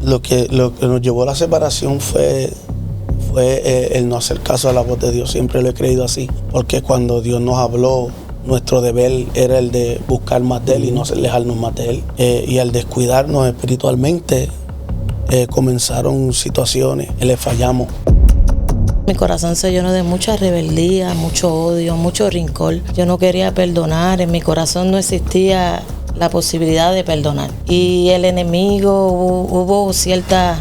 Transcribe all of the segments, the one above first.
Lo que nos llevó a la separación fue el no hacer caso a la voz de Dios. Siempre lo he creído así, porque cuando Dios nos habló, nuestro deber era el de buscar más de Él y no alejarnos más de Él. Y al descuidarnos espiritualmente, comenzaron situaciones y le fallamos. Mi corazón se llenó de mucha rebeldía, mucho odio, mucho rencor. Yo no quería perdonar, en mi corazón no existía la posibilidad de perdonar. Y el enemigo, hubo ciertas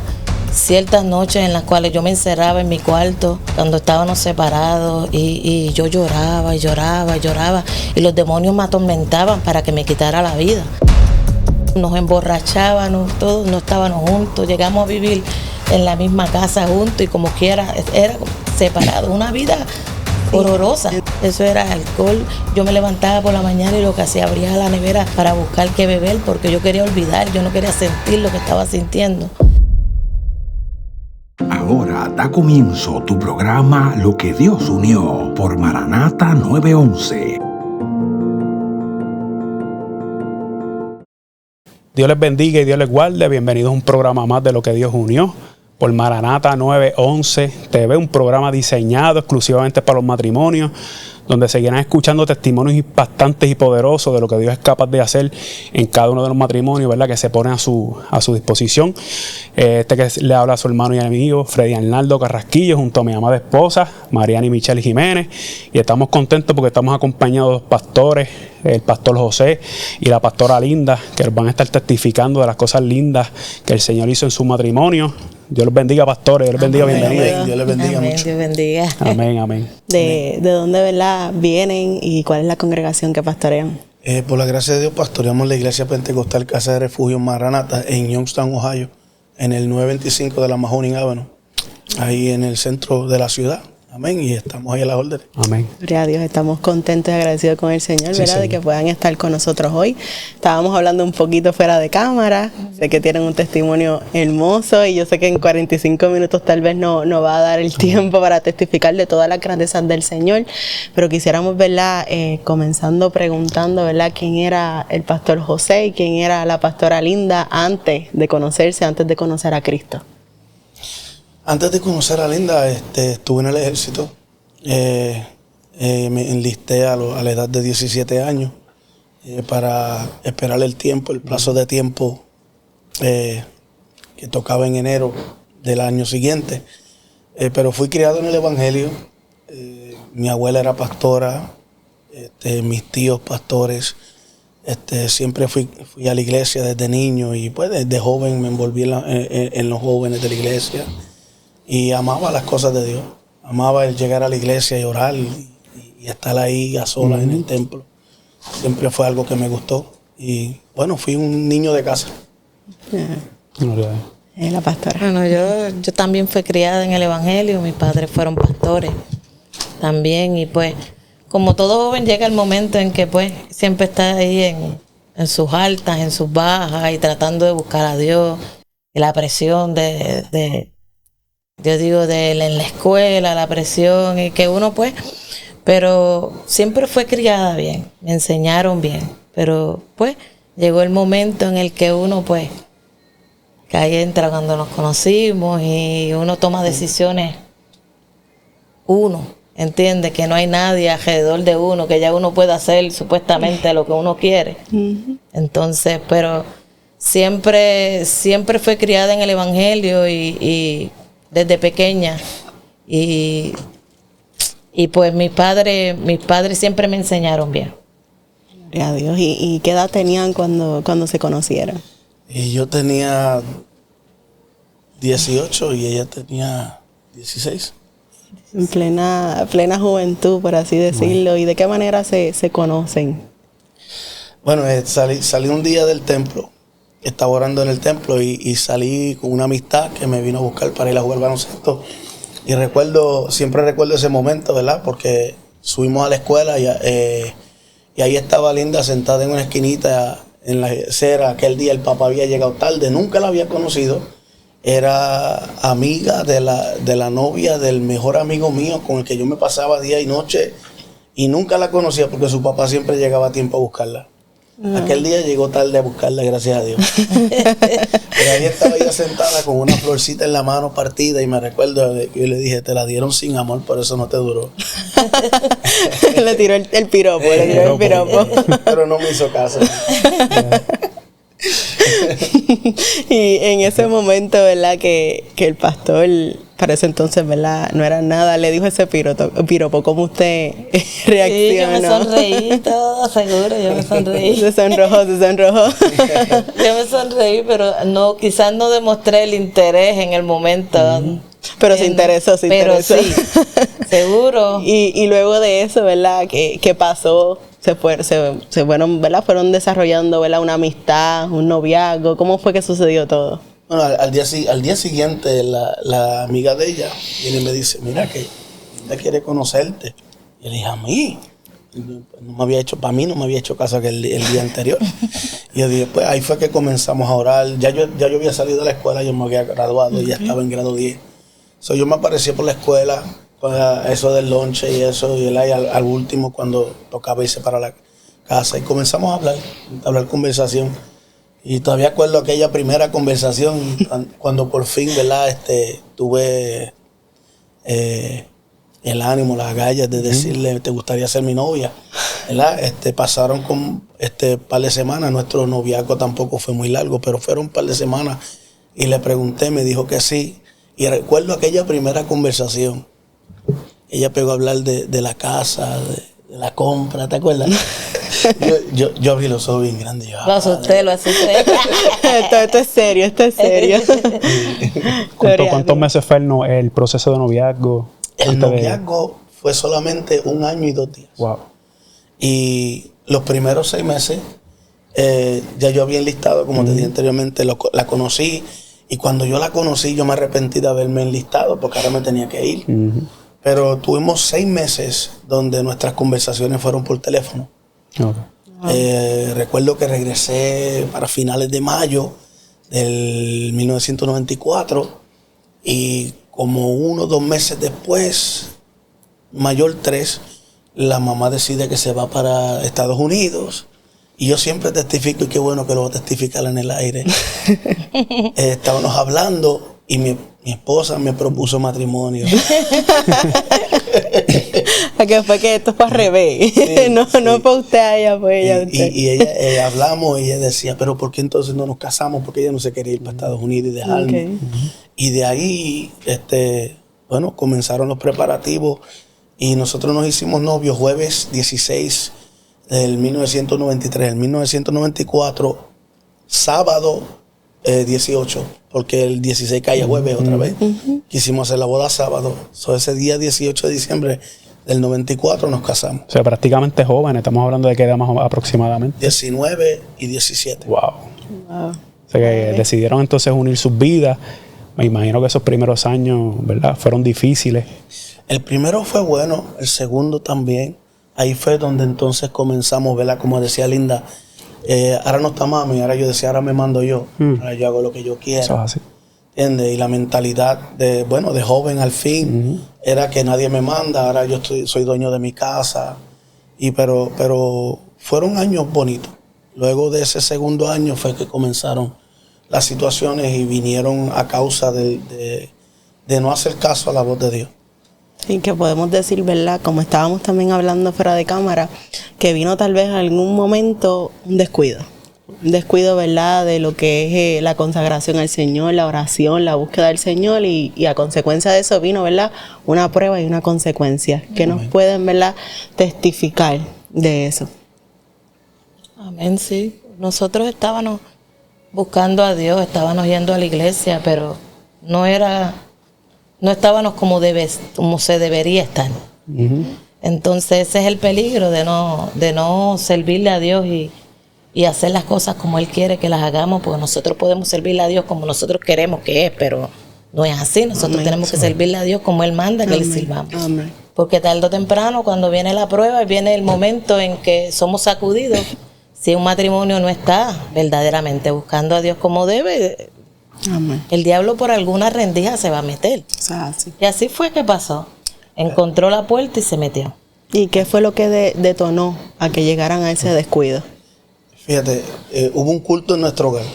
noches en las cuales yo me encerraba en mi cuarto cuando estábamos separados y yo lloraba y lloraba y lloraba y los demonios me atormentaban para que me quitara la vida. Nos emborrachábamos, todos no estábamos juntos, llegamos a vivir en la misma casa juntos y como quiera, era separado, una vida horrorosa. Eso era alcohol. Yo me levantaba por la mañana y lo que hacía, abría la nevera para buscar qué beber porque yo quería olvidar, yo no quería sentir lo que estaba sintiendo. Ahora da comienzo tu programa Lo que Dios unió por Maranata 911. Dios les bendiga y Dios les guarde. Bienvenidos a un programa más de Lo que Dios unió por Maranata 911 TV, un programa diseñado exclusivamente para los matrimonios, donde seguirán escuchando testimonios impactantes y poderosos de lo que Dios es capaz de hacer en cada uno de los matrimonios, ¿verdad?, que se ponen a su disposición. Que le habla a su hermano y amigo Freddy Arnaldo Carrasquillo, junto a mi amada esposa Mariani Michelle Jiménez, y estamos contentos porque estamos acompañados de dos pastores, el pastor José y la pastora Linda, que van a estar testificando de las cosas lindas que el Señor hizo en su matrimonio. Dios los bendiga, pastores. Dios los bendiga, bienvenidos. Dios les bendiga Amén, mucho. Dios bendiga. Amén, amén. ¿De dónde, verdad, vienen y cuál es la congregación que pastorean? Por la gracia de Dios, pastoreamos la Iglesia Pentecostal Casa de Refugio Maranata en Youngstown, Ohio, en el 925 de la Mahoning Avenue, ahí en el centro de la ciudad. Amén, y estamos ahí a la orden. Amén. Gloria a Dios, estamos contentos y agradecidos con el Señor, Sí, ¿verdad? sí. De que puedan estar con nosotros hoy. Estábamos hablando un poquito fuera de cámara, sé que tienen un testimonio hermoso y yo sé que en 45 minutos tal vez no va a dar el tiempo para testificar de todas las grandezas del Señor, pero quisiéramos, ¿verdad? Comenzando preguntando, ¿verdad? ¿Quién era el pastor José y quién era la pastora Linda antes de conocerse, antes de conocer a Cristo? Antes de conocer a Linda, estuve en el ejército. Me enlisté a la edad de 17 años para esperar el plazo de tiempo que tocaba en enero del año siguiente. Pero fui criado en el Evangelio. Mi abuela era pastora, mis tíos pastores. Siempre fui a la iglesia desde niño y pues desde joven me envolví en los jóvenes de la iglesia. Y amaba las cosas de Dios. Amaba el llegar a la iglesia y orar y estar ahí a solas en el templo. Siempre fue algo que me gustó. Y bueno, fui un niño de casa. La pastora. Bueno, yo también fui criada en el Evangelio, mis padres fueron pastores también y pues como todo joven llega el momento en que pues siempre está ahí en sus altas, en sus bajas y tratando de buscar a Dios y la presión yo digo en la escuela, la presión y que uno pues, pero siempre fue criada bien, me enseñaron bien, pero pues llegó el momento en el que uno pues, que ahí entra cuando nos conocimos y uno toma decisiones, uno entiende que no hay nadie alrededor de uno, que ya uno puede hacer supuestamente lo que uno quiere. Entonces, pero siempre fue criada en el Evangelio y desde pequeña y pues mis padres siempre me enseñaron bien. Gloria a Dios. ¿Y qué edad tenían cuando se conocieron? Y yo tenía 18 y ella tenía 16. En plena juventud, por así decirlo. ¿Y de qué manera se conocen? Bueno, salí un día del templo. Estaba orando en el templo y salí con una amistad que me vino a buscar para ir a jugar baloncesto. Y siempre recuerdo ese momento, ¿verdad? Porque subimos a la escuela y ahí estaba Linda sentada en una esquinita en la acera. Aquel día el papá había llegado tarde, nunca la había conocido. Era amiga de la novia del mejor amigo mío con el que yo me pasaba día y noche y nunca la conocía porque su papá siempre llegaba a tiempo a buscarla. Aquel día llegó tarde a buscarla, gracias a Dios. Pero ahí estaba ella sentada con una florcita en la mano partida y me recuerdo que yo le dije, te la dieron sin amor, por eso no te duró. Le tiró el piropo, le tiró el piropo. Pero no me hizo caso. Y en ese momento, ¿verdad? Que el pastor, para ese entonces, ¿verdad? No era nada, le dijo ese piropo, ¿cómo usted reaccionó? Sí, yo me sonreí todo, seguro, yo me sonreí. Se sonrojó. Yo me sonreí, pero no, quizás no demostré el interés en el momento. Pero se interesó. Pero sí, seguro. Y luego de eso, ¿verdad? ¿Qué pasó? Se fueron, ¿verdad? Fueron desarrollando, ¿verdad? Una amistad, un noviazgo. ¿Cómo fue que sucedió todo? Bueno, al día siguiente la amiga de ella viene y me dice, mira que ella quiere conocerte. Y le dije, ¿a mí? Para mí no me había hecho caso que el día anterior. Y yo dije, pues ahí fue que comenzamos a orar. Ya yo había salido de la escuela, yo me había graduado, ya estaba en grado 10. Yo me aparecí por la escuela, eso del lonche y eso, y al último cuando tocaba irse para la casa. Y comenzamos a hablar conversación. Y todavía acuerdo aquella primera conversación cuando por fin, ¿verdad? Tuve el ánimo, las agallas de decirle, ¿te gustaría ser mi novia? ¿Verdad? Pasaron con par de semanas, nuestro noviazgo tampoco fue muy largo, pero fueron un par de semanas y le pregunté, me dijo que sí. Y recuerdo aquella primera conversación. Ella pegó a hablar de la casa, de la compra, ¿te acuerdas? Yo abrí los ojos bien grandes. Lo asusté. Esto es serio. ¿Cuántos meses fue el proceso de noviazgo? El noviazgo fue solamente 1 año y 2 días. Wow. Y los primeros 6 meses, ya yo había enlistado, como te dije anteriormente, la conocí. Y cuando yo la conocí, yo me arrepentí de haberme enlistado porque ahora me tenía que ir. Pero tuvimos 6 meses donde nuestras conversaciones fueron por teléfono. Okay. Recuerdo que regresé para finales de mayo del 1994 y como 1 o 2 meses después, mayor 3, la mamá decide que se va para Estados Unidos. Y yo siempre testifico, y qué bueno que lo voy a testificar en el aire. Estábamos hablando y mi esposa me propuso matrimonio. Que fue que esto fue al revés. Sí, no fue usted allá, fue ella. Y ella hablamos y ella decía, pero ¿por qué entonces no nos casamos? Porque ella no se quería ir para Estados Unidos y dejarme. Okay. Y de ahí, comenzaron los preparativos y nosotros nos hicimos novios jueves 16 del 1993. En 1994, sábado 18, porque el 16 cae jueves otra vez. Quisimos hacer la boda sábado. Ese día 18 de diciembre del 94 nos casamos. O sea, prácticamente jóvenes. Estamos hablando de qué edad más aproximadamente. 19 y 17. Wow. O sea, que decidieron entonces unir sus vidas. Me imagino que esos primeros años, ¿verdad?, fueron difíciles. El primero fue bueno, el segundo también. Ahí fue donde entonces comenzamos, ¿verdad? Como decía Linda, ahora no está mami, ahora yo decía, ahora me mando yo. Ahora yo hago lo que yo quiera. Eso es así. ¿Entiendes? Y la mentalidad de joven al fin, era que nadie me manda, ahora yo soy dueño de mi casa. Pero fueron años bonitos. Luego de ese segundo año fue que comenzaron las situaciones y vinieron a causa de no hacer caso a la voz de Dios. Y que podemos decir, ¿verdad? Como estábamos también hablando fuera de cámara, que vino tal vez en algún momento un descuido. Un descuido, ¿verdad?, de lo que es la consagración al Señor, la oración, la búsqueda del Señor y a consecuencia de eso vino, ¿verdad?, una prueba y una consecuencia. ¿Qué nos pueden, ¿verdad?, testificar de eso? Amén, sí. Nosotros estábamos buscando a Dios, estábamos yendo a la iglesia, pero no estábamos como se debería estar. Entonces ese es el peligro de no servirle a Dios y hacer las cosas como Él quiere que las hagamos, porque nosotros podemos servirle a Dios como nosotros queremos que es, pero no es así. Nosotros tenemos que servirle a Dios como Él manda que le sirvamos. Amén. Porque tarde o temprano, cuando viene la prueba, viene el momento en que somos sacudidos. Si un matrimonio no está verdaderamente buscando a Dios como debe, amén, el diablo por alguna rendija se va a meter. Sí. Y así fue que pasó. Encontró la puerta y se metió. ¿Y qué fue lo que detonó a que llegaran a ese descuido? Fíjate, hubo un culto en nuestro hogar,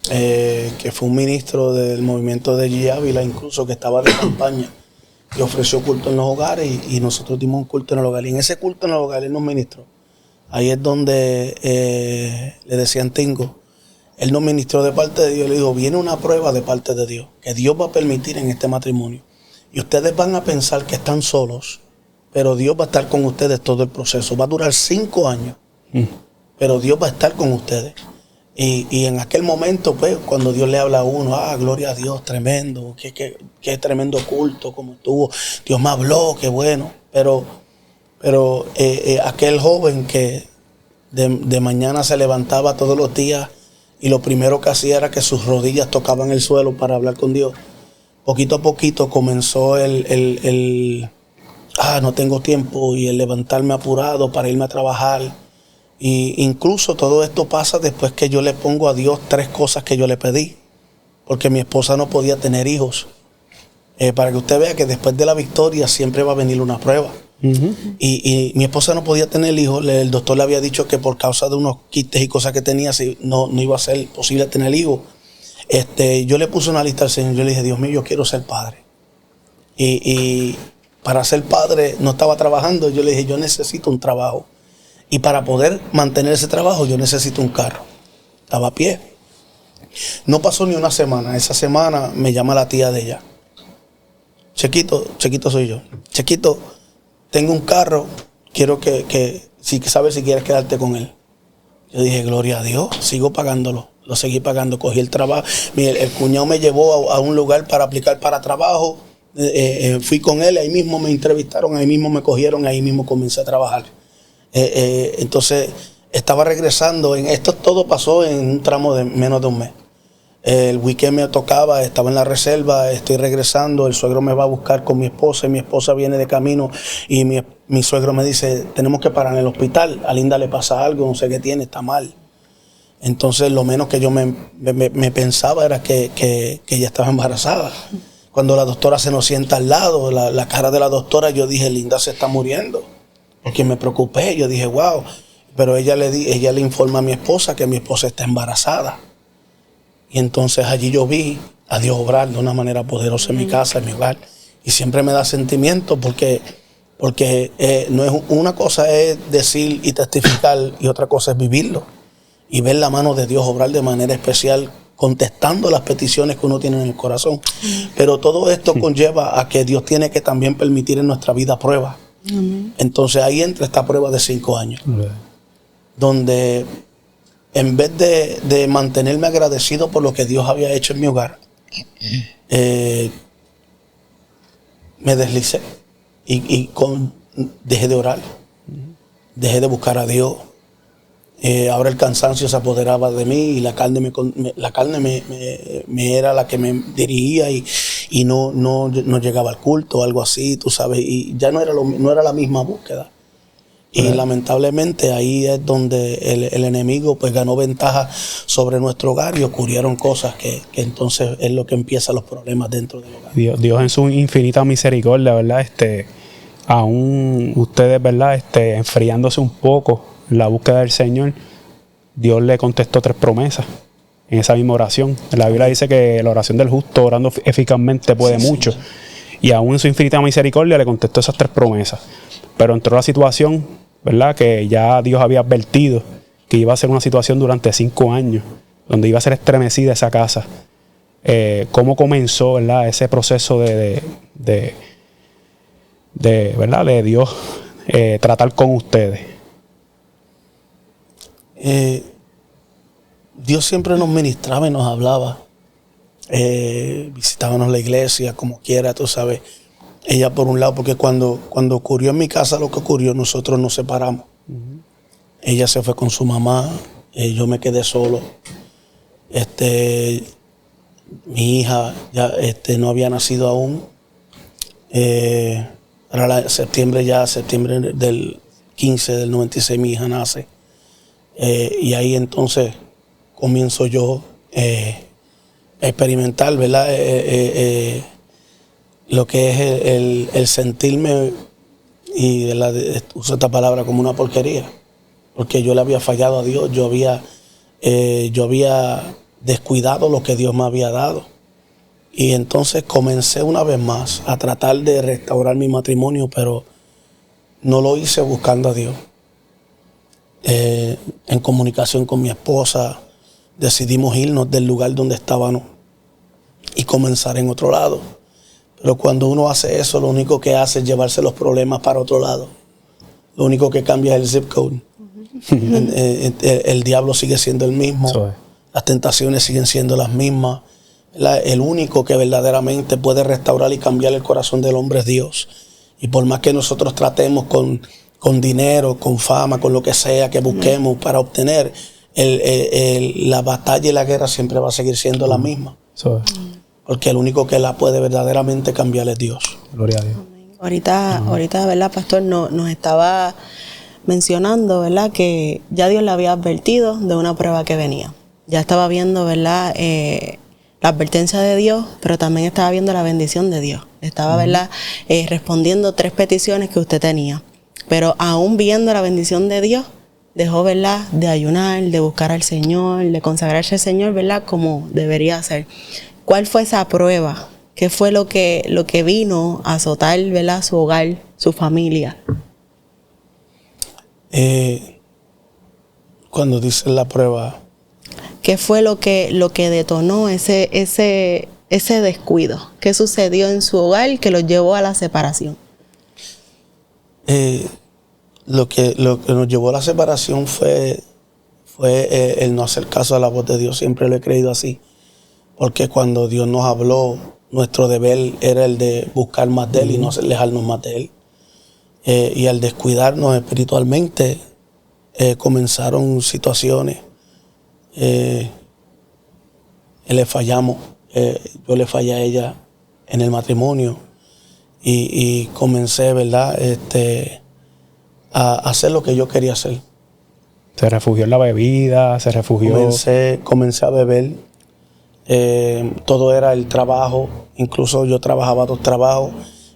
que fue un ministro del movimiento de G. Ávila, incluso, que estaba de campaña, y ofreció culto en los hogares, y nosotros dimos un culto en el hogar. Y en ese culto en el hogar él nos ministró. Ahí es donde le decían Tingo. Él nos ministró de parte de Dios. Le dijo, viene una prueba de parte de Dios, que Dios va a permitir en este matrimonio. Y ustedes van a pensar que están solos, pero Dios va a estar con ustedes todo el proceso. Va a durar 5 años, pero Dios va a estar con ustedes. Y en aquel momento, pues, cuando Dios le habla a uno, gloria a Dios, tremendo, qué tremendo culto, como estuvo. Dios me habló, qué bueno. Pero aquel joven que de mañana se levantaba todos los días y lo primero que hacía era que sus rodillas tocaban el suelo para hablar con Dios, poquito a poquito comenzó no tengo tiempo, y el levantarme apurado para irme a trabajar. Y incluso todo esto pasa después que yo le pongo a Dios 3 cosas que yo le pedí, porque mi esposa no podía tener hijos. Para que usted vea que después de la victoria siempre va a venir una prueba. Y mi esposa no podía tener hijos. El doctor le había dicho que por causa de unos quistes y cosas que tenía, no iba a ser posible tener hijos. Yo le puse una lista al Señor. Yo le dije, Dios mío, yo quiero ser padre. Y para ser padre no estaba trabajando. Yo le dije, yo necesito un trabajo. Y para poder mantener ese trabajo yo necesito un carro. Estaba a pie. No pasó ni una semana. Esa semana me llama la tía de ella. Chequito soy yo. Chequito, tengo un carro, quiero que sabes si quieres quedarte con él. Yo dije, gloria a Dios, sigo pagándolo. Lo seguí pagando, cogí el trabajo. Mire, el cuñado me llevó a un lugar para aplicar para trabajo. Fui con él, ahí mismo me entrevistaron, ahí mismo me cogieron, ahí mismo comencé a trabajar. Entonces, estaba regresando. Esto todo pasó en un tramo de menos de un mes. El weekend me tocaba, estaba en la reserva, estoy regresando, el suegro me va a buscar con mi esposa, y mi esposa viene de camino, y mi suegro me dice, tenemos que parar en el hospital, a Linda le pasa algo, no sé qué tiene, está mal. Entonces lo menos que yo me pensaba era que ella estaba embarazada. Cuando la doctora se nos sienta al lado, la cara de la doctora, yo dije, Linda se está muriendo, porque me preocupé, yo dije, wow, pero ella le informa a mi esposa que mi esposa está embarazada. Y entonces allí yo vi a Dios obrar de una manera poderosa en mi casa, en mi hogar. Y siempre me da sentimiento porque no es una cosa es decir y testificar, y otra cosa es vivirlo. Y ver la mano de Dios obrar de manera especial, contestando las peticiones que uno tiene en el corazón. Pero todo esto conlleva a que Dios tiene que también permitir en nuestra vida pruebas. Entonces ahí entra esta prueba de 5 años. Donde en vez de mantenerme agradecido por lo que Dios había hecho en mi hogar, me deslicé y dejé de orar, dejé de buscar a Dios. Ahora el cansancio se apoderaba de mí, y la carne me era la que me dirigía, y no llegaba al culto o algo así, tú sabes, y ya no era la misma búsqueda. Y lamentablemente ahí es donde el enemigo pues ganó ventaja sobre nuestro hogar, y ocurrieron cosas que entonces es lo que empieza los problemas dentro del hogar. Dios en su infinita misericordia, ¿verdad? Aún ustedes, ¿verdad? Enfriándose un poco en la búsqueda del Señor, Dios le contestó 3 promesas en esa misma oración. La Biblia dice que la oración del justo orando eficazmente puede mucho. Sí. Y aún en su infinita misericordia le contestó esas 3 promesas. Pero entró la situación, ¿verdad? Que ya Dios había advertido que iba a ser una situación durante 5 años, donde iba a ser estremecida esa casa. ¿Cómo comenzó, ¿verdad? Ese proceso de ¿verdad? De Dios tratar con ustedes? Dios siempre nos ministraba y nos hablaba. Visitábamos la iglesia, como quiera, tú sabes. Ella por un lado, porque cuando ocurrió en mi casa lo que ocurrió, nosotros nos separamos. Ella se fue con su mamá, yo me quedé solo. Mi hija ya no había nacido aún. Ahora septiembre del 15 del 96 mi hija nace. Y ahí entonces comienzo yo a experimentar, ¿verdad? Lo que es el sentirme, y uso esta palabra, como una porquería. porque yo le había fallado a Dios, yo había descuidado lo que Dios me había dado. Y entonces comencé una vez más a tratar de restaurar mi matrimonio, pero no lo hice buscando a Dios. En comunicación con mi esposa, decidimos irnos del lugar donde estábamos y comenzar en otro lado. Pero cuando uno hace eso, lo único que hace es llevarse los problemas para otro lado. Lo único que cambia es el zip code. El diablo sigue siendo el mismo. Las tentaciones siguen siendo las mismas. El único que verdaderamente puede restaurar y cambiar el corazón del hombre es Dios. Y por más que nosotros tratemos con dinero, con fama, con lo que sea que busquemos para obtener, la batalla y la guerra siempre va a seguir siendo la misma. Porque el único que la puede verdaderamente cambiar es Dios. Gloria a Dios. Ahorita, ¿verdad, pastor? Nos estaba mencionando, ¿verdad?, que ya Dios le había advertido de una prueba que venía. Ya estaba viendo, ¿verdad?, la advertencia de Dios, pero también estaba viendo la bendición de Dios. Estaba, ¿verdad?, respondiendo 3 peticiones que usted tenía. Pero aún viendo la bendición de Dios, dejó, ¿verdad?, de ayunar, de buscar al Señor, de consagrarse al Señor, ¿verdad?, como debería ser. ¿Cuál fue esa prueba? ¿Qué fue lo que vino a azotar, ¿verdad?, su hogar, su familia? Cuando dice la prueba, ¿qué fue lo que detonó ese descuido? ¿Qué sucedió en su hogar que lo llevó a la separación? Lo que nos llevó a la separación fue el no hacer caso a la voz de Dios. Siempre lo he creído así. Porque cuando Dios nos habló, nuestro deber era el de buscar más de Él y no alejarnos más de Él. Y al descuidarnos espiritualmente, comenzaron situaciones. Le fallamos. Yo le fallé a ella en el matrimonio. Y comencé, ¿verdad?, a hacer lo que yo quería hacer. Se refugió en la bebida, se refugió... Comencé a beber. Todo era el trabajo. Incluso yo trabajaba 2 trabajos.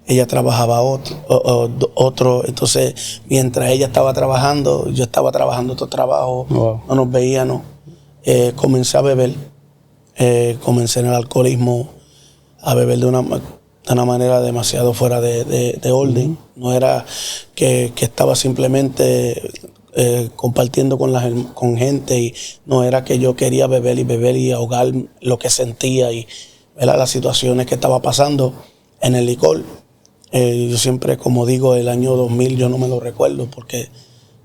Ella trabajaba otro. Entonces, mientras ella estaba trabajando, yo estaba trabajando otro trabajo. Wow. No nos veíamos. Comencé a beber. Comencé en el alcoholismo a beber de una manera demasiado fuera de orden. No era que estaba simplemente compartiendo con gente, y no era que yo quería beber y ahogar lo que sentía y, ¿verdad?, las situaciones que estaba pasando en el licor. Yo siempre, como digo, el año 2000 yo no me lo recuerdo, porque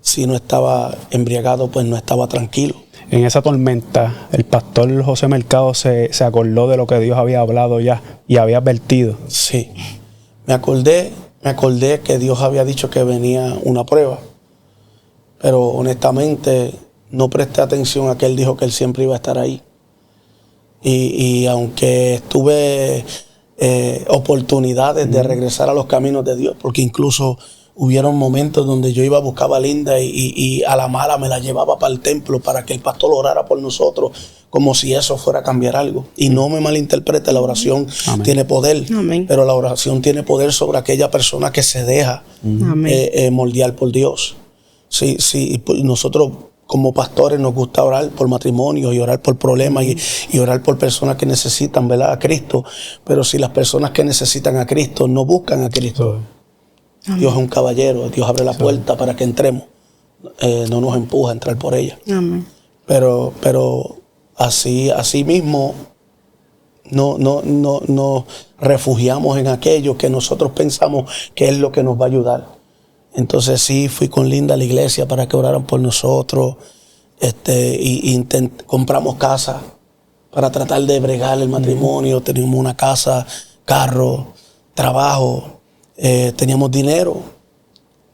si no estaba embriagado, pues no estaba tranquilo. En esa tormenta, el pastor José Mercado se acordó de lo que Dios había hablado ya y había advertido. Sí, me acordé que Dios había dicho que venía una prueba, pero honestamente no presté atención a que Él dijo que Él siempre iba a estar ahí. Y aunque tuve oportunidades de regresar a los caminos de Dios, porque incluso hubieron momentos donde yo iba a buscar a Linda y a la mala me la llevaba para el templo para que el pastor orara por nosotros, como si eso fuera a cambiar algo. Y no me malinterprete, la oración tiene poder. Amén. Pero la oración tiene poder sobre aquella persona que se deja moldear por Dios. Sí, nosotros como pastores nos gusta orar por matrimonio y orar por problemas y orar por personas que necesitan, ¿verdad?, a Cristo. Pero si las personas que necesitan a Cristo no buscan a Cristo, Dios es un caballero. Dios abre la puerta para que entremos. No nos empuja a entrar por ella. Amén. Pero así mismo no refugiamos en aquello que nosotros pensamos que es lo que nos va a ayudar. Entonces sí, fui con Linda a la iglesia para que oraran por nosotros. Compramos casa para tratar de bregar el matrimonio. Teníamos una casa, carro, trabajo. Teníamos dinero,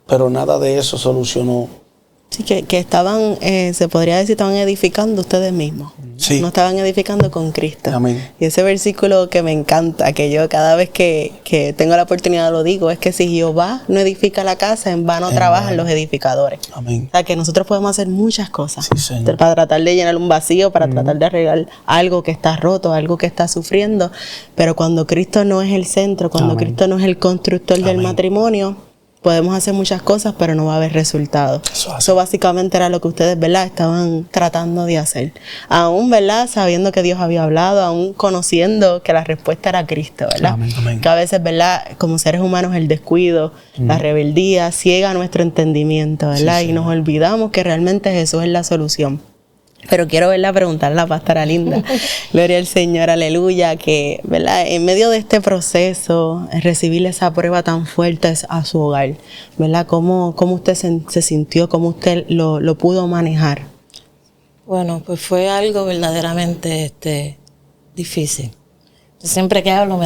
pero nada de eso solucionó. Sí, que estaban, se podría decir, estaban edificando ustedes mismos. Sí. No estaban edificando con Cristo. Amén. Y ese versículo que me encanta, que yo cada vez que tengo la oportunidad lo digo, es que si Jehová no edifica la casa, en vano trabajan los edificadores. Amén. O sea, que nosotros podemos hacer muchas cosas, sí, para tratar de llenar un vacío, para tratar de arreglar algo que está roto, algo que está sufriendo. Pero cuando Cristo no es el centro, cuando Cristo no es el constructor del matrimonio, podemos hacer muchas cosas, pero no va a haber resultados. Eso básicamente era lo que ustedes, ¿verdad?, estaban tratando de hacer. Aún, ¿verdad?, sabiendo que Dios había hablado, aún conociendo que la respuesta era Cristo, ¿verdad? Amén, amén. Que a veces, ¿verdad?, como seres humanos el descuido, la rebeldía ciega nuestro entendimiento, ¿verdad? Y nos olvidamos que realmente Jesús es la solución. Pero quiero, ¿verdad?, preguntarle a la pastora Linda, gloria al Señor, aleluya, que, ¿verdad?, en medio de este proceso, recibir esa prueba tan fuerte a su hogar, ¿verdad?, ¿cómo usted se sintió, cómo usted lo pudo manejar? Bueno, pues fue algo verdaderamente difícil. Yo siempre que hablo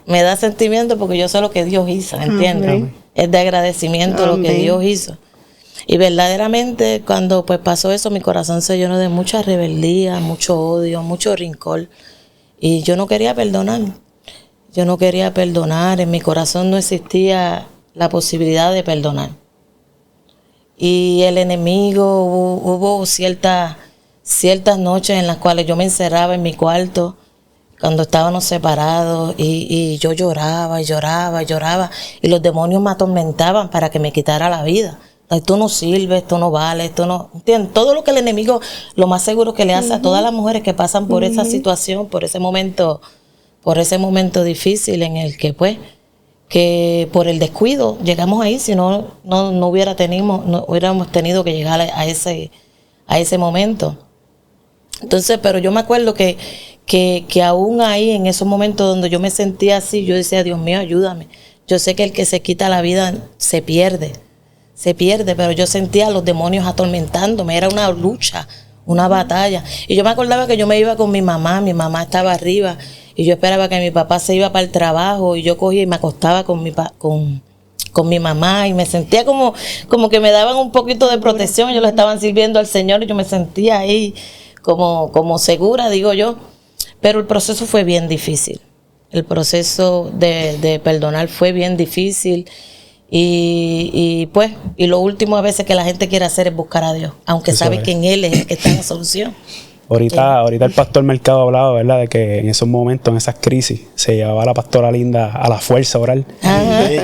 me da sentimiento porque yo sé lo que Dios hizo, ¿entiendes? Amén. Es de agradecimiento lo que Amén. Dios hizo. Y verdaderamente cuando pues pasó eso, mi corazón se llenó de mucha rebeldía, mucho odio, mucho rencor. Y yo no quería perdonar. Yo no quería perdonar. En mi corazón no existía la posibilidad de perdonar. Y el enemigo, hubo ciertas noches en las cuales yo me encerraba en mi cuarto cuando estábamos separados y yo lloraba y lloraba y lloraba. Y los demonios me atormentaban para que me quitara la vida. Ay, tú no sirves, tú no vales, tú no... ¿Entiendes? Todo lo que el enemigo, lo más seguro que le hace a todas las mujeres que pasan por esa situación, por ese momento difícil en el que pues, que por el descuido llegamos ahí, si no hubiéramos tenido que llegar a ese momento. Entonces, pero yo me acuerdo que aún ahí, en esos momentos donde yo me sentía así, yo decía, Dios mío, ayúdame. Yo sé que el que se quita la vida se pierde, pero yo sentía a los demonios atormentándome, era una lucha, una batalla. Y yo me acordaba que yo me iba con mi mamá estaba arriba, y yo esperaba que mi papá se iba para el trabajo, y yo cogía y me acostaba con mi mamá, y me sentía como que me daban un poquito de protección, ellos le estaban sirviendo al Señor, y yo me sentía ahí como segura, digo yo. Pero el proceso fue bien difícil, el proceso de perdonar fue bien difícil. Y lo último a veces que la gente quiere hacer es buscar a Dios, aunque Eso sabe es. que en Él es el que está en la solución. Ahorita el pastor Mercado hablaba, ¿verdad?, de que en esos momentos, en esas crisis, se llevaba a la pastora Linda a la fuerza a orar.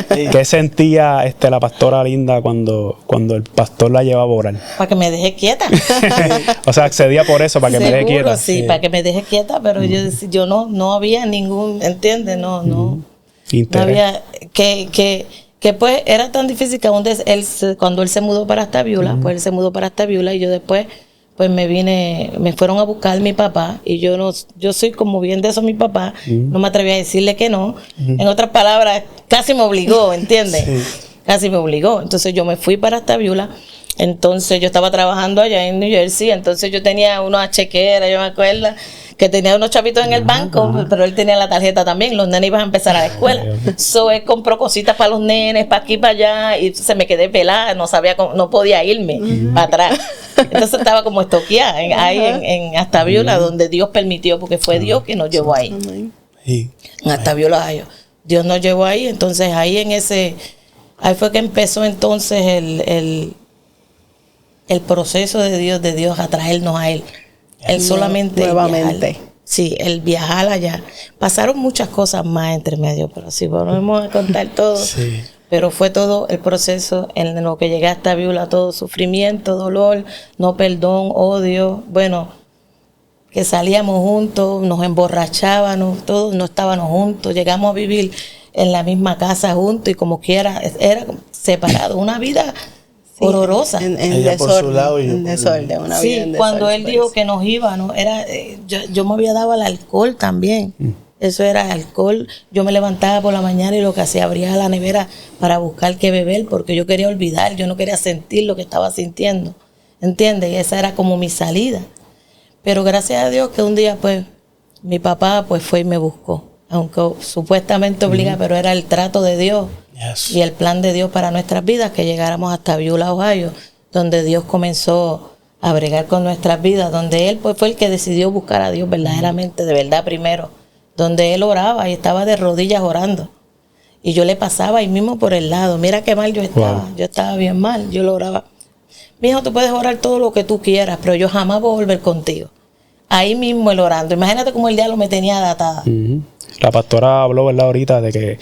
¿Qué sentía la pastora Linda cuando el pastor la llevaba a orar? Para que me deje quieta. O sea, accedía por eso, para que me deje quieta. Sí, para que me deje quieta, pero yo no había ningún, ¿entiendes? No Interés. había que pues era tan difícil que aún cuando él se mudó para Tabiola, pues él se mudó para Tabiola y yo después pues me fueron a buscar mi papá y yo soy como bien de eso mi papá, no me atreví a decirle que no. En otras palabras, casi me obligó, ¿entiendes? Sí. Casi me obligó. Entonces yo me fui para Tabiola. Entonces yo estaba trabajando allá en New Jersey, entonces yo tenía una chequera, yo me acuerdo que tenía unos chavitos en el banco, pero él tenía la tarjeta también, los nenes iban a empezar a la escuela. So él compró cositas para los nenes, para aquí, para allá, y se me quedé pelada, no podía irme para atrás. Entonces estaba como estoqueada ahí en Astabiola, donde Dios permitió, porque fue Dios que nos llevó ahí. Sí. En Astabiola, Dios nos llevó ahí, entonces ahí fue que empezó entonces el proceso de Dios a traernos a Él. Él solamente nuevamente. Viajar. Sí, el viajar allá. Pasaron muchas cosas más entre medio, pero si volvemos a contar todo. Sí. Pero fue todo el proceso en lo que llegué hasta Beulah, todo sufrimiento, dolor, no perdón, odio. Bueno, que salíamos juntos, nos emborrachábamos, todos no estábamos juntos, llegamos a vivir en la misma casa juntos y como quiera, era separado, una vida horrorosa. En Ella por su lado y yo en por el desorden, una Sí, vida en cuando desorden, él dijo pues. que nos iba, ¿no? Yo me había dado al alcohol también. Eso era alcohol. Yo me levantaba por la mañana y lo que hacía, abría la nevera para buscar qué beber porque yo quería olvidar, yo no quería sentir lo que estaba sintiendo. ¿Entiendes? Y esa era como mi salida. Pero gracias a Dios que un día, pues, mi papá, pues, fue y me buscó. Aunque supuestamente obliga, pero era el trato de Dios. Yes. Y el plan de Dios para nuestras vidas, que llegáramos hasta Beulah, Ohio, donde Dios comenzó a bregar con nuestras vidas, donde Él pues fue el que decidió buscar a Dios verdaderamente, de verdad primero, donde Él oraba y estaba de rodillas orando. Y yo le pasaba ahí mismo por el lado, mira qué mal yo estaba, yo estaba bien mal, yo lo oraba. Mijo, tú puedes orar todo lo que tú quieras, pero yo jamás voy a volver contigo. Ahí mismo Él orando, imagínate cómo el diablo me tenía datada. La pastora habló, ¿verdad?, ahorita de que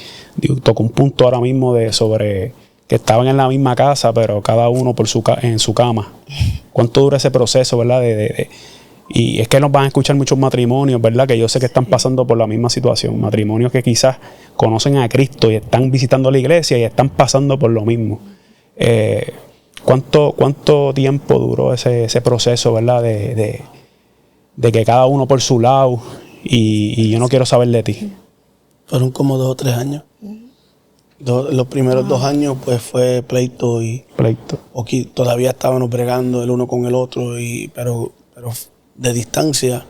tocó un punto ahora mismo sobre que estaban en la misma casa, pero cada uno en su cama. ¿Cuánto dura ese proceso, verdad? Y es que nos van a escuchar muchos matrimonios, ¿verdad? Que yo sé que están pasando por la misma situación. Matrimonios que quizás conocen a Cristo y están visitando la iglesia y están pasando por lo mismo. ¿Cuánto tiempo duró ese proceso, ¿verdad? De que cada uno por su lado y yo no quiero saber de ti. Fueron como 2 o 3 años. Los primeros 2 años pues fue pleito. Todavía estábamos bregando el uno con el otro, pero de distancia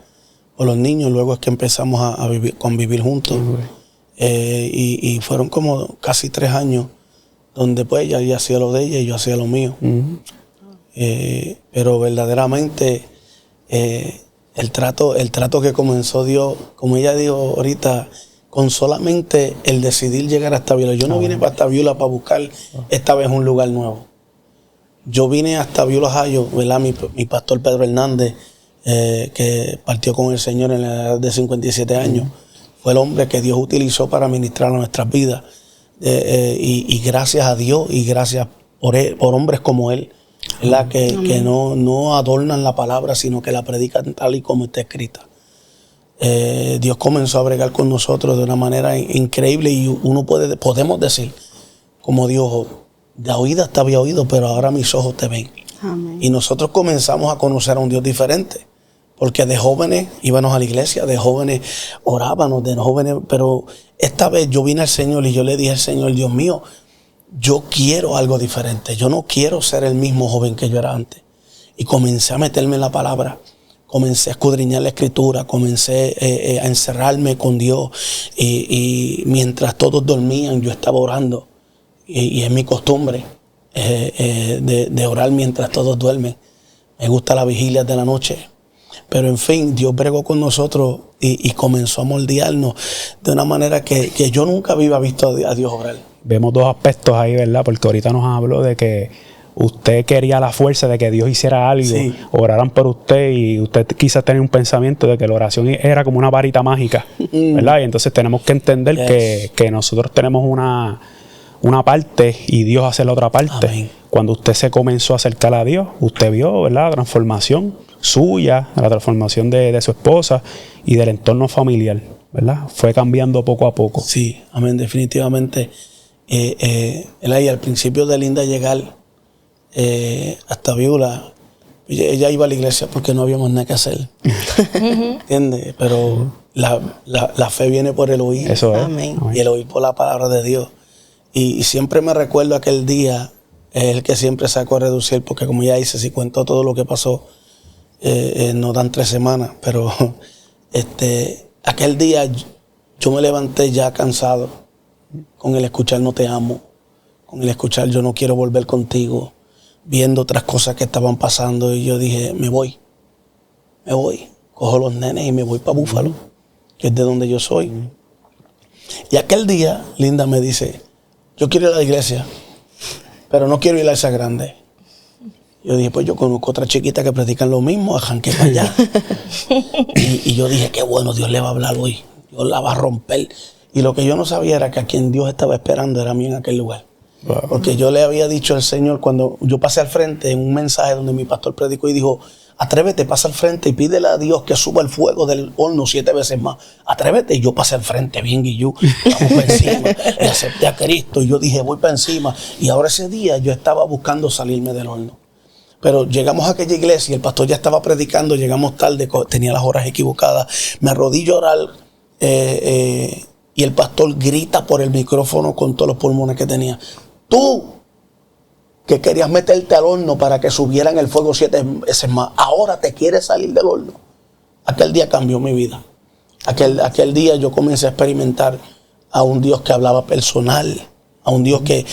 por los niños. Luego es que empezamos a convivir juntos. Y fueron como casi 3 años donde pues ella hacía lo de ella y yo hacía lo mío. Pero verdaderamente el trato que comenzó Dios, como ella dijo ahorita, con solamente el decidir llegar hasta Beulah. Yo no vine hasta Beulah para buscar esta vez un lugar nuevo. Yo vine hasta Beulah, Ohio, ¿verdad? Mi pastor Pedro Hernández, que partió con el Señor en la edad de 57 años, fue el hombre que Dios utilizó para ministrar a nuestras vidas. Y gracias a Dios y gracias por hombres como él, ¿verdad? Que no adornan la palabra, sino que la predican tal y como está escrita. Dios comenzó a bregar con nosotros de una manera increíble y podemos decir, como Dios, de oídas te había oído, pero ahora mis ojos te ven. Amén. Y nosotros comenzamos a conocer a un Dios diferente, porque de jóvenes íbamos a la iglesia, de jóvenes orábamos, de jóvenes, pero esta vez yo vine al Señor y yo le dije al Señor, Dios mío, yo quiero algo diferente, yo no quiero ser el mismo joven que yo era antes. Y comencé a meterme en la palabra. Comencé a escudriñar la escritura, comencé a encerrarme con Dios y mientras todos dormían yo estaba orando y es mi costumbre de orar mientras todos duermen. Me gusta la vigilia de la noche, pero en fin, Dios bregó con nosotros y comenzó a moldearnos de una manera que yo nunca había visto a Dios obrar. Vemos 2 aspectos ahí, ¿verdad? Porque ahorita nos habló de que usted quería la fuerza de que Dios hiciera algo, sí, oraran por usted y usted quizás tenía un pensamiento de que la oración era como una varita mágica, ¿verdad? Y entonces tenemos que entender que nosotros tenemos una parte y Dios hace la otra parte. Amén. Cuando usted se comenzó a acercar a Dios, usted vio, ¿verdad?, la transformación suya, la transformación de su esposa y del entorno familiar, ¿verdad? Fue cambiando poco a poco. Sí, amén, definitivamente. Y al principio de Linda llegar hasta Beulah, ella iba a la iglesia porque no habíamos nada que hacer. ¿Entiendes? Pero la fe viene por el oír. Eso es. Amén. Y el oír por la palabra de Dios. Y siempre me recuerdo aquel día, es el que siempre saco a reducir, porque como ya dice, si cuento todo lo que pasó, nos dan 3 semanas. Pero aquel día yo me levanté ya cansado con el escuchar no te amo, con el escuchar yo no quiero volver contigo, viendo otras cosas que estaban pasando, y yo dije, me voy, cojo los nenes y me voy para Búfalo, que es de donde yo soy. Y aquel día Linda me dice, yo quiero ir a la iglesia, pero no quiero ir a esa grande. Yo dije, pues yo conozco otra chiquita que predican lo mismo, arranqué para allá. y yo dije, qué bueno, Dios le va a hablar hoy, Dios la va a romper. Y lo que yo no sabía era que a quien Dios estaba esperando era a mí en aquel lugar. Wow. Porque yo le había dicho al Señor, cuando yo pasé al frente en un mensaje donde mi pastor predicó y dijo, atrévete, pasa al frente y pídele a Dios que suba el fuego del horno 7 veces más. Atrévete. Y yo pasé al frente, bien guillú, vamos para encima, y acepté a Cristo. Y yo dije, voy para encima. Y ahora ese día yo estaba buscando salirme del horno. Pero llegamos a aquella iglesia y el pastor ya estaba predicando, llegamos tarde, tenía las horas equivocadas. Me arrodillo a orar y el pastor grita por el micrófono con todos los pulmones que tenía. Tú, que querías meterte al horno para que subieran el fuego 7 veces más, ahora te quieres salir del horno. Aquel día cambió mi vida. Aquel día yo comencé a experimentar a un Dios que hablaba personal, a un Dios que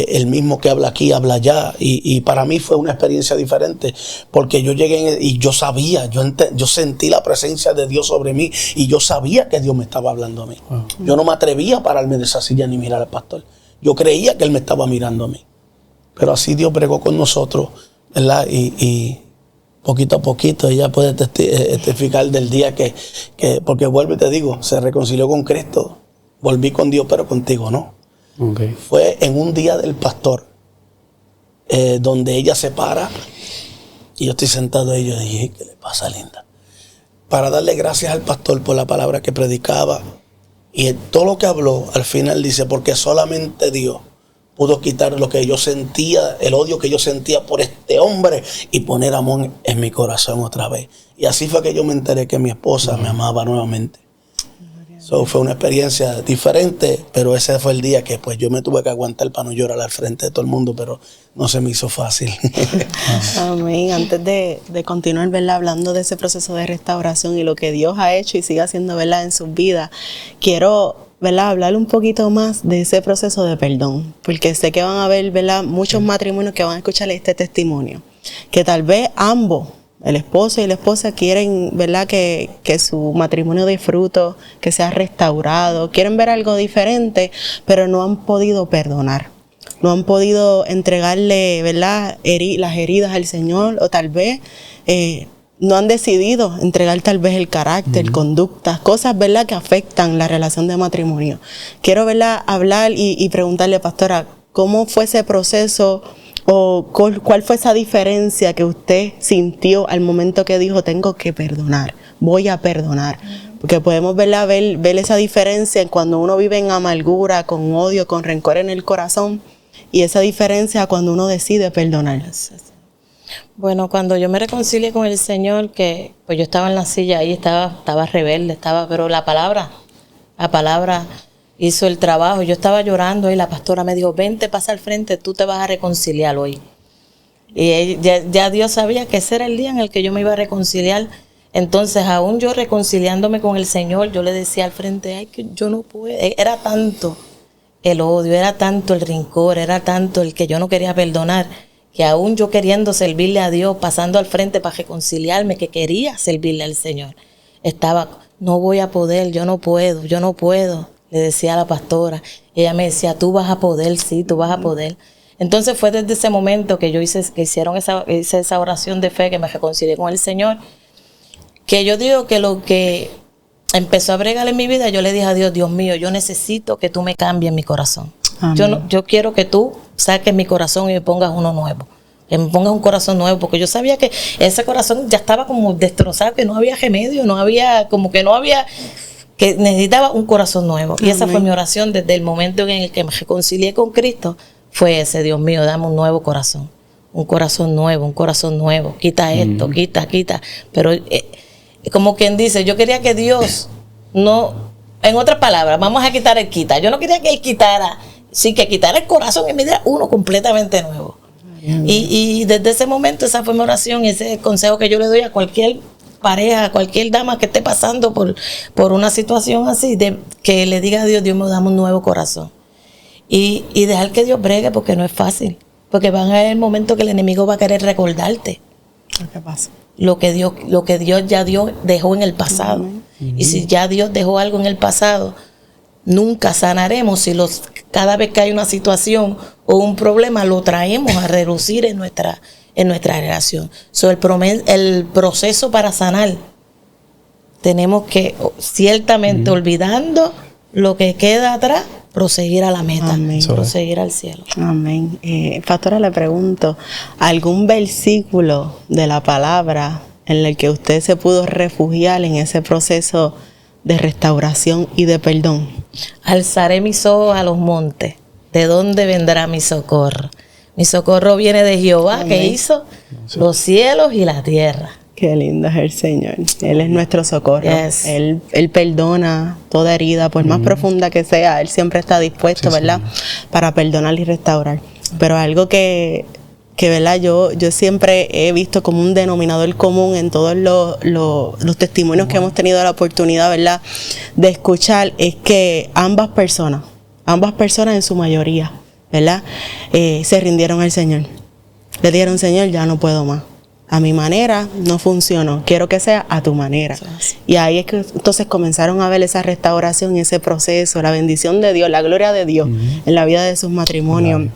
el mismo que habla aquí, habla allá. Y para mí fue una experiencia diferente, porque yo llegué y yo sabía, yo sentí la presencia de Dios sobre mí y yo sabía que Dios me estaba hablando a mí. Wow. Yo no me atrevía a pararme de esa silla ni mirar al pastor. Yo creía que Él me estaba mirando a mí. Pero así Dios bregó con nosotros, ¿verdad? Y poquito a poquito ella puede testificar del día que porque vuelvo y te digo, se reconcilió con Cristo. Volví con Dios, pero contigo no. Okay. Fue en un día del pastor, donde ella se para y yo estoy sentado ahí y yo dije, ¿qué le pasa a Linda? Para darle gracias al pastor por la palabra que predicaba y todo lo que habló, al final dice, porque solamente Dios pudo quitar lo que yo sentía, el odio que yo sentía por este hombre y poner amor en mi corazón otra vez. Y así fue que yo me enteré que mi esposa me amaba nuevamente. So, fue una experiencia diferente, pero ese fue el día que pues yo me tuve que aguantar para no llorar al frente de todo el mundo, pero no se me hizo fácil. Amén. Antes de continuar, ¿verdad?, hablando de ese proceso de restauración y lo que Dios ha hecho y sigue haciendo, ¿verdad?, en sus vidas, quiero, ¿verdad?, hablar un poquito más de ese proceso de perdón, porque sé que van a haber, ¿verdad?, muchos matrimonios que van a escuchar este testimonio, que tal vez ambos, el esposo y la esposa, quieren, ¿verdad?, que su matrimonio dé fruto, que sea restaurado, quieren ver algo diferente, pero no han podido perdonar. No han podido entregarle, ¿verdad?, las heridas al Señor, o tal vez no han decidido entregar tal vez el carácter, conductas, cosas, ¿verdad?, que afectan la relación de matrimonio. Quiero, ¿verdad?, hablar y preguntarle, pastora, ¿cómo fue ese proceso? ¿O cuál fue esa diferencia que usted sintió al momento que dijo, tengo que perdonar, voy a perdonar? Porque podemos ver esa diferencia cuando uno vive en amargura, con odio, con rencor en el corazón, y esa diferencia cuando uno decide perdonar. Bueno, cuando yo me reconcilié con el Señor, que pues yo estaba en la silla ahí, estaba rebelde, pero la palabra hizo el trabajo. Yo estaba llorando y la pastora me dijo, vente, pasa al frente, tú te vas a reconciliar hoy. Y ya Dios sabía que ese era el día en el que yo me iba a reconciliar. Entonces, aún yo reconciliándome con el Señor, yo le decía al frente, ay, que yo no puedo. Era tanto el odio, era tanto el rencor, era tanto el que yo no quería perdonar, que aún yo queriendo servirle a Dios, pasando al frente para reconciliarme, que quería servirle al Señor, estaba, no voy a poder, yo no puedo. Le decía a la pastora, ella me decía, tú vas a poder, sí, tú vas a poder. Entonces fue desde ese momento que yo hice esa oración de fe, que me reconcilié con el Señor, que yo digo que lo que empezó a bregar en mi vida, yo le dije a Dios, Dios mío, yo necesito que tú me cambies mi corazón. Yo quiero que tú saques mi corazón y me pongas uno nuevo. Que me pongas un corazón nuevo, porque yo sabía que ese corazón ya estaba como destrozado, que no había remedio, que necesitaba un corazón nuevo. Y esa fue mi oración desde el momento en el que me reconcilié con Cristo. Fue ese, Dios mío, dame un nuevo corazón. Un corazón nuevo. Quita esto, quita. Pero como quien dice, yo quería que Dios no, en otras palabras, vamos a quitar el quita. Yo no quería que Él quitara, sí, que quitara el corazón y me diera uno completamente nuevo. Y desde ese momento, esa fue mi oración, ese consejo que yo le doy a cualquier pareja, cualquier dama que esté pasando por una situación así, que le diga a Dios, Dios me da un nuevo corazón. Y dejar que Dios bregue, porque no es fácil. Porque van a haber momentos que el enemigo va a querer recordarte. ¿Qué pasa? Lo que Dios dejó en el pasado. Y si ya Dios dejó algo en el pasado, nunca sanaremos si cada vez que hay una situación o un problema lo traemos a relucir en nuestra relación. El proceso para sanar, tenemos que ciertamente, olvidando lo que queda atrás, proseguir a la meta. Amén. Proseguir al cielo. Amén. Pastora, le pregunto, ¿algún versículo de la palabra en el que usted se pudo refugiar en ese proceso de restauración y de perdón? Alzaré mis ojos a los montes, ¿de dónde vendrá mi socorro? Mi socorro viene de Jehová, que hizo los cielos y la tierra. Qué lindo es el Señor. Él es nuestro socorro. Yes. Él perdona toda herida, por más profunda que sea. Él siempre está dispuesto, ¿verdad?, para perdonar y restaurar. Pero algo que ¿verdad?, yo siempre he visto como un denominador común en todos los testimonios que hemos tenido la oportunidad, ¿verdad?, de escuchar, es que ambas personas en su mayoría, ¿verdad?, se rindieron al Señor. Le dijeron, Señor, ya no puedo más. A mi manera no funcionó. Quiero que sea a tu manera. Y ahí es que entonces comenzaron a ver esa restauración, ese proceso, la bendición de Dios, la gloria de Dios en la vida de sus matrimonios.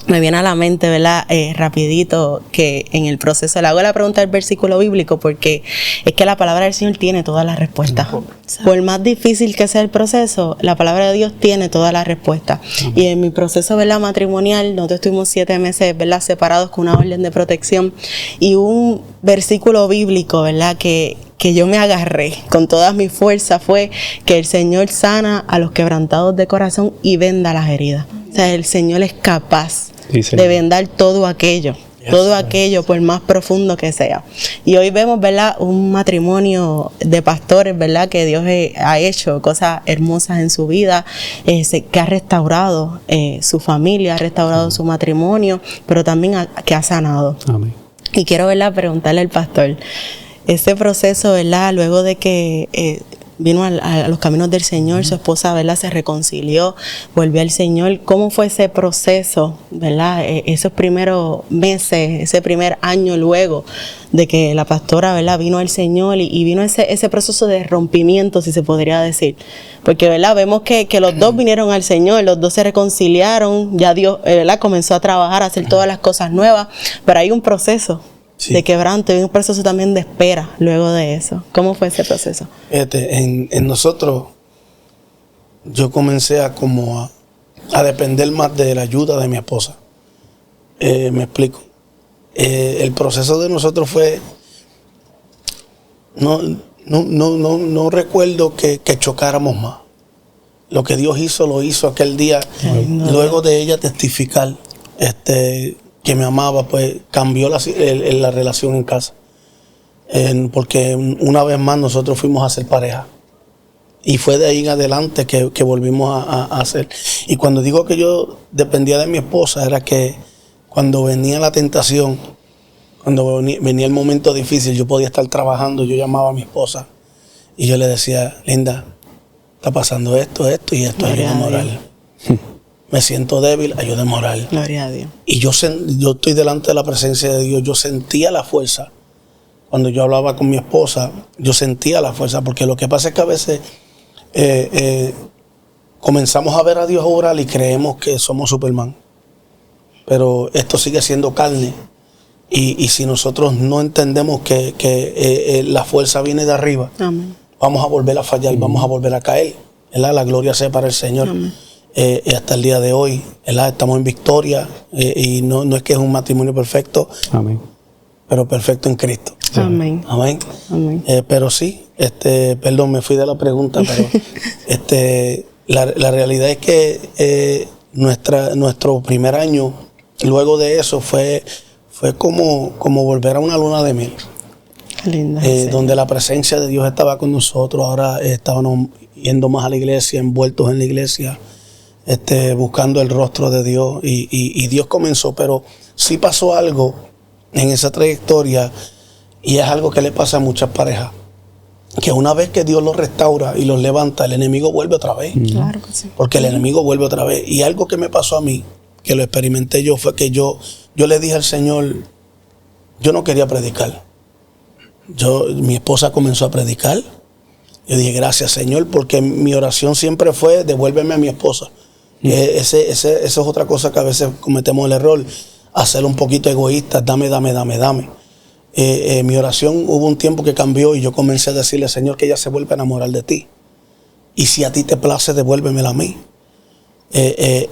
me viene a la mente, ¿verdad? Rapidito, que en el proceso le hago la pregunta del versículo bíblico porque es que la palabra del Señor tiene todas las respuestas. Por más difícil que sea el proceso, la palabra de Dios tiene todas las respuestas. Y en mi proceso, ¿verdad? Matrimonial, nosotros estuvimos 7 meses, ¿verdad? Separados con una orden de protección y un versículo bíblico, ¿verdad? Que yo me agarré con todas mis fuerzas fue que el Señor sana a los quebrantados de corazón y venda las heridas. O sea, el Señor es capaz de vendar todo aquello, por más profundo que sea. Y hoy vemos, ¿verdad? Un matrimonio de pastores, ¿verdad? Que Dios ha hecho cosas hermosas en su vida, que ha restaurado su familia, ha restaurado su matrimonio, pero también que ha sanado. Amén. Y quiero, ¿verdad? Preguntarle al pastor, ese proceso, ¿verdad? Luego de que vino a los caminos del Señor, su esposa, ¿verdad? Se reconcilió, volvió al Señor. ¿Cómo fue ese proceso, ¿verdad? Esos primeros meses, ese primer año luego de que la pastora, ¿verdad? Vino al Señor y vino ese proceso de rompimiento, si se podría decir. Porque, ¿verdad? Vemos que los dos vinieron al Señor, los dos se reconciliaron, ya Dios, ¿verdad? Comenzó a trabajar, a hacer todas las cosas nuevas, pero hay un proceso. Sí. De quebranto y un proceso también de espera luego de eso. ¿Cómo fue ese proceso? En nosotros, yo comencé a depender más de la ayuda de mi esposa. Me explico. El proceso de nosotros fue, no recuerdo que chocáramos más. Lo que Dios hizo, lo hizo aquel día. Luego de ella testificar, que me amaba, pues cambió la relación en casa. Porque una vez más nosotros fuimos a ser pareja. Y fue de ahí en adelante que volvimos a hacer. Y cuando digo que yo dependía de mi esposa, era que cuando venía la tentación, cuando venía el momento difícil, yo podía estar trabajando, yo llamaba a mi esposa y yo le decía, Linda, está pasando esto y esto, ayúdame a orar. Me siento débil, ayúdame a orar. Gloria a Dios. Y yo estoy delante de la presencia de Dios. Yo sentía la fuerza. Cuando yo hablaba con mi esposa, yo sentía la fuerza. Porque lo que pasa es que a veces comenzamos a ver a Dios orar y creemos que somos Superman. Pero esto sigue siendo carne. Y si nosotros no entendemos que la fuerza viene de arriba, amén, vamos a volver a fallar, vamos a volver a caer. ¿Verdad? La gloria sea para el Señor. Amén. Hasta el día de hoy, ¿verdad? Estamos en victoria y no es que es un matrimonio perfecto, amén, pero perfecto en Cristo. Amén. Amén. Amén. Pero sí, perdón, me fui de la pregunta, pero la realidad es que nuestro primer año, luego de eso, fue como volver a una luna de miel. Linda, donde la presencia de Dios estaba con nosotros. Ahora estábamos yendo más a la iglesia, envueltos en la iglesia, buscando el rostro de Dios y Dios comenzó, pero sí pasó algo en esa trayectoria y es algo que le pasa a muchas parejas, que una vez que Dios los restaura y los levanta, el enemigo vuelve otra vez. Claro que sí. Porque el enemigo vuelve otra vez. Y algo que me pasó a mí, que lo experimenté yo, fue que yo le dije al Señor, yo no quería predicar. Mi esposa comenzó a predicar. Yo dije, gracias Señor, porque mi oración siempre fue, devuélveme a mi esposa. Esa es otra cosa que a veces cometemos el error, hacer un poquito egoísta, dame. Mi oración hubo un tiempo que cambió y yo comencé a decirle, Señor, que ella se vuelva a enamorar de ti. Y si a ti te place, devuélvemela a mí.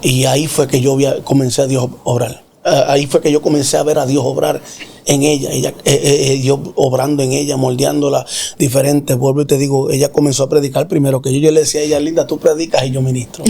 Y ahí fue que yo comencé a Dios obrar. Ahí fue que yo comencé a ver a Dios obrar en ella, Dios obrando en ella, moldeándola diferente. Vuelvo y te digo, ella comenzó a predicar primero que yo le decía a ella, Linda, tú predicas y yo ministro.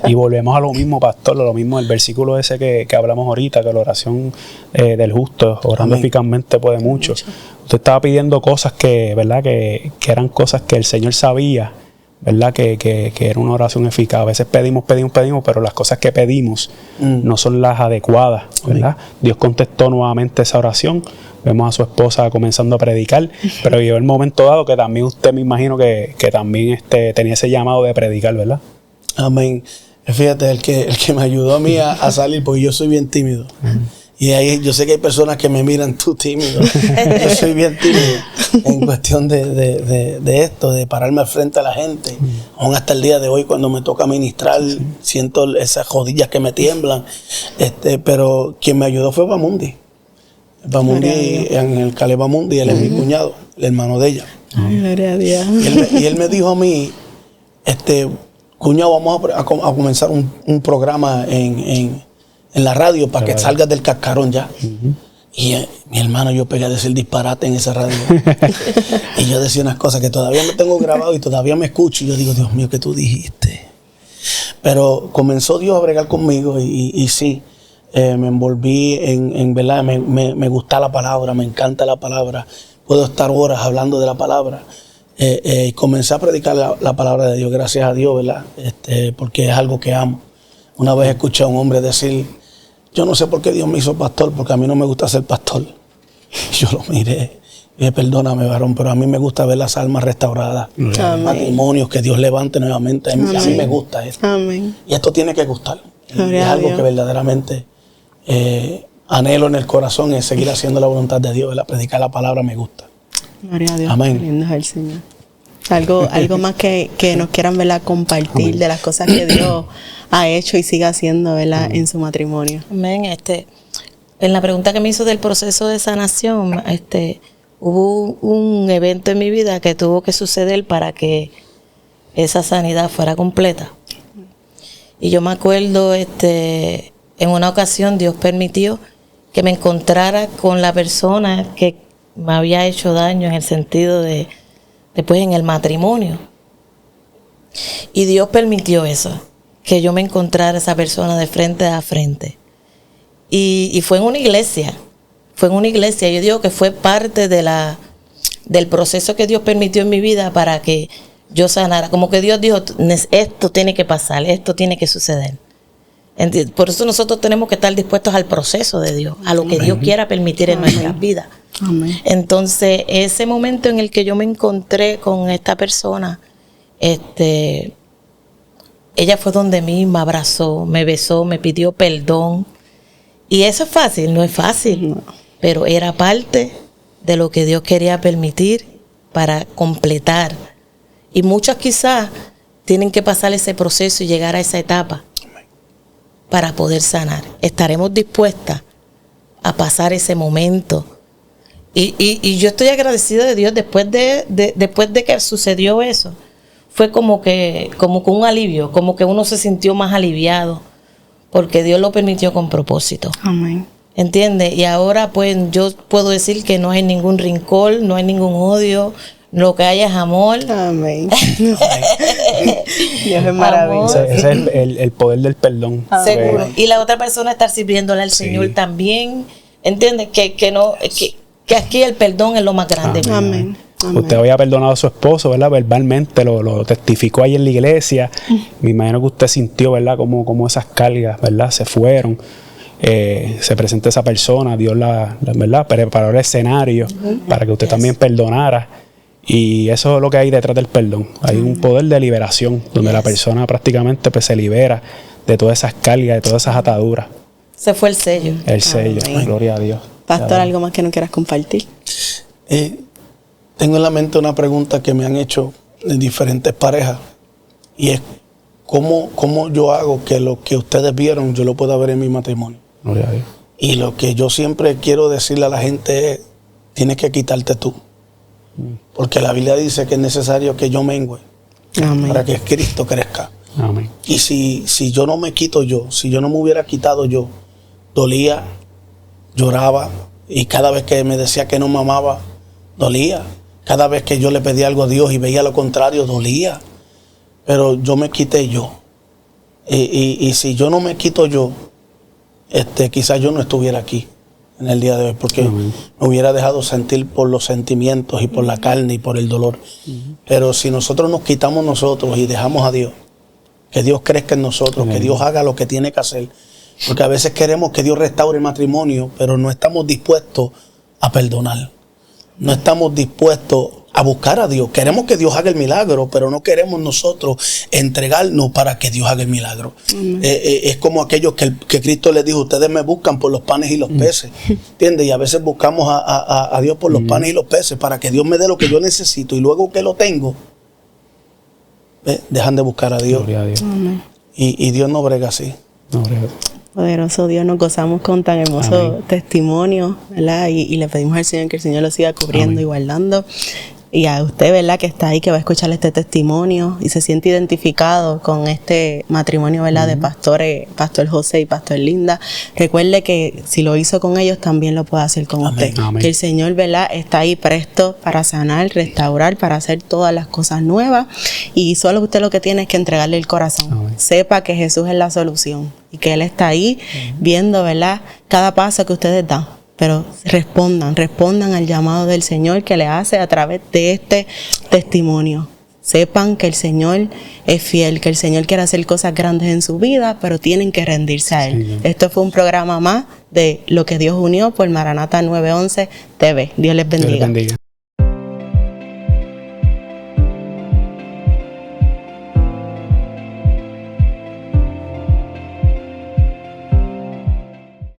Y volvemos a lo mismo, pastor, lo mismo, el versículo ese que hablamos ahorita, que la oración del justo, orando eficazmente puede mucho. Usted estaba pidiendo cosas ¿verdad? Que eran cosas que el Señor sabía, ¿verdad? Que era una oración eficaz. A veces pedimos, pero las cosas que pedimos no son las adecuadas, ¿verdad? Dios contestó nuevamente esa oración. Vemos a su esposa comenzando a predicar, pero llegó el momento dado que también usted, me imagino que también tenía ese llamado de predicar, ¿verdad? Amén. Fíjate, el que me ayudó a mí a salir, porque yo soy bien tímido. Y ahí yo sé que hay personas que me miran, tú tímido. Yo soy bien tímido en cuestión de esto, de pararme al frente a la gente. Aún hasta el día de hoy, cuando me toca ministrar, siento esas rodillas que me tiemblan. Pero quien me ayudó fue Bamundi. Bamundi, en el Caleb Bamundi, él es mi cuñado, el hermano de ella. Ay, gloria a Dios. Y él me dijo a mí, cuñado, vamos a comenzar un programa en la radio para que salgas del cascarón ya. Y mi hermano, yo pegué a decir disparate en esa radio. Y yo decía unas cosas que todavía me tengo grabado y todavía me escucho. Y yo digo, Dios mío, ¿qué tú dijiste? Pero comenzó Dios a bregar conmigo y sí, me envolví en verdad, me gusta la palabra, me encanta la palabra. Puedo estar horas hablando de la palabra. Y comencé a predicar la palabra de Dios, gracias a Dios, ¿verdad? Porque es algo que amo. Una vez escuché a un hombre decir, yo no sé por qué Dios me hizo pastor, porque a mí no me gusta ser pastor. Y yo lo miré y dije, perdóname, varón, pero a mí me gusta ver las almas restauradas, matrimonios que Dios levante nuevamente. A mí me gusta esto. Amén. Y esto tiene que gustar. Gloria es a algo Dios. que verdaderamente anhelo en el corazón, es seguir haciendo la voluntad de Dios, ¿verdad? Predicar la palabra me gusta. Gloria a Dios. Amén. Lindo es el Señor. Algo más que nos quieran, ¿verdad? Compartir de las cosas que Dios ha hecho y sigue haciendo, ¿verdad? En su matrimonio. Amén. En la pregunta que me hizo del proceso de sanación, hubo un evento en mi vida que tuvo que suceder para que esa sanidad fuera completa. Y yo me acuerdo, en una ocasión Dios permitió que me encontrara con la persona que me había hecho daño en el sentido de después en el matrimonio. Y Dios permitió eso, que yo me encontrara esa persona de frente a frente. Y fue en una iglesia. Yo digo que fue parte del proceso que Dios permitió en mi vida para que yo sanara. Como que Dios dijo, esto tiene que pasar, esto tiene que suceder. Por eso nosotros tenemos que estar dispuestos al proceso de Dios, a lo que Dios quiera permitir en nuestras vidas. Amén. Entonces, ese momento en el que yo me encontré con esta persona, ella fue donde mí, me abrazó, me besó, me pidió perdón. Y eso es fácil, no es fácil, No. pero era parte de lo que Dios quería permitir para completar. Y muchas quizás tienen que pasar ese proceso y llegar a esa etapa para poder sanar. Estaremos dispuestas a pasar ese momento. Y yo estoy agradecida de Dios después de que sucedió eso. Fue como que un alivio, como que uno se sintió más aliviado, porque Dios lo permitió con propósito. Amén. ¿Entiendes? Y ahora pues yo puedo decir que no hay ningún rencor, no hay ningún odio, lo que hay es amor. Amén. Dios es maravilloso. Ese es el poder del perdón. Seguro. Y la otra persona estar sirviéndole al Señor también. ¿Entiendes? Que aquí el perdón es lo más grande. Amén. Amén. Usted había perdonado a su esposo, ¿verdad? Verbalmente, lo testificó ahí en la iglesia. Me imagino que usted sintió, ¿verdad? Como esas cargas, ¿verdad? Se fueron. Se presentó esa persona, Dios ¿verdad? Preparó el escenario para que usted también perdonara. Y eso es lo que hay detrás del perdón. Hay un poder de liberación, donde la persona prácticamente pues, se libera de todas esas cargas, de todas esas ataduras. Se fue el sello. El sello, Amén. gloria a Dios. Pastor, ¿algo más que no quieras compartir? Tengo en la mente una pregunta que me han hecho de diferentes parejas, y es ¿cómo yo hago que lo que ustedes vieron yo lo pueda ver en mi matrimonio? Gloria a Dios. Y lo que yo siempre quiero decirle a la gente es, tienes que quitarte tú. Porque la Biblia dice que es necesario que yo mengüe Amén. para que Cristo crezca. Amén. Y si yo no me quito yo, si yo no me hubiera quitado yo, dolía, lloraba, y cada vez que me decía que no me amaba, dolía. Cada vez que yo le pedía algo a Dios y veía lo contrario, dolía. Pero yo me quité yo. Y si yo no me quito yo, quizás yo no estuviera aquí en el día de hoy, porque me hubiera dejado sentir por los sentimientos y por la carne y por el dolor. Pero si nosotros nos quitamos nosotros y dejamos a Dios, que Dios crezca en nosotros, que Dios haga lo que tiene que hacer, porque a veces queremos que Dios restaure el matrimonio, pero no estamos dispuestos a perdonar. No estamos dispuestos a buscar a Dios. Queremos que Dios haga el milagro, pero no queremos nosotros entregarnos para que Dios haga el milagro. Es como aquellos que Cristo les dijo, ustedes me buscan por los panes y los peces, ¿entiendes? Y a veces buscamos a Dios por los panes y los peces para que Dios me dé lo que yo necesito, y luego que lo tengo, dejan de buscar a Dios. Gloria a Dios. Y Dios no brega así. No, gloria a Dios. Poderoso Dios, nos gozamos con tan hermoso Amén. testimonio, ¿verdad? Y le pedimos al Señor que el Señor lo siga cubriendo Amén. y guardando. Y a usted, ¿verdad?, que está ahí, que va a escuchar este testimonio y se siente identificado con este matrimonio, ¿verdad?, de pastores, Pastor José y Pastor Linda. Recuerde que si lo hizo con ellos, también lo puede hacer con Amén. usted. Amén. Que el Señor, ¿verdad?, está ahí presto para sanar, restaurar, para hacer todas las cosas nuevas. Y solo usted lo que tiene es que entregarle el corazón. Amén. Sepa que Jesús es la solución y que Él está ahí viendo, ¿verdad?, cada paso que ustedes dan. Pero respondan al llamado del Señor que le hace a través de este testimonio. Sepan que el Señor es fiel, que el Señor quiere hacer cosas grandes en su vida, pero tienen que rendirse a Él. Sí. Esto fue un programa más de Lo que Dios unió por Maranata 911 TV. Dios les bendiga. Dios les bendiga.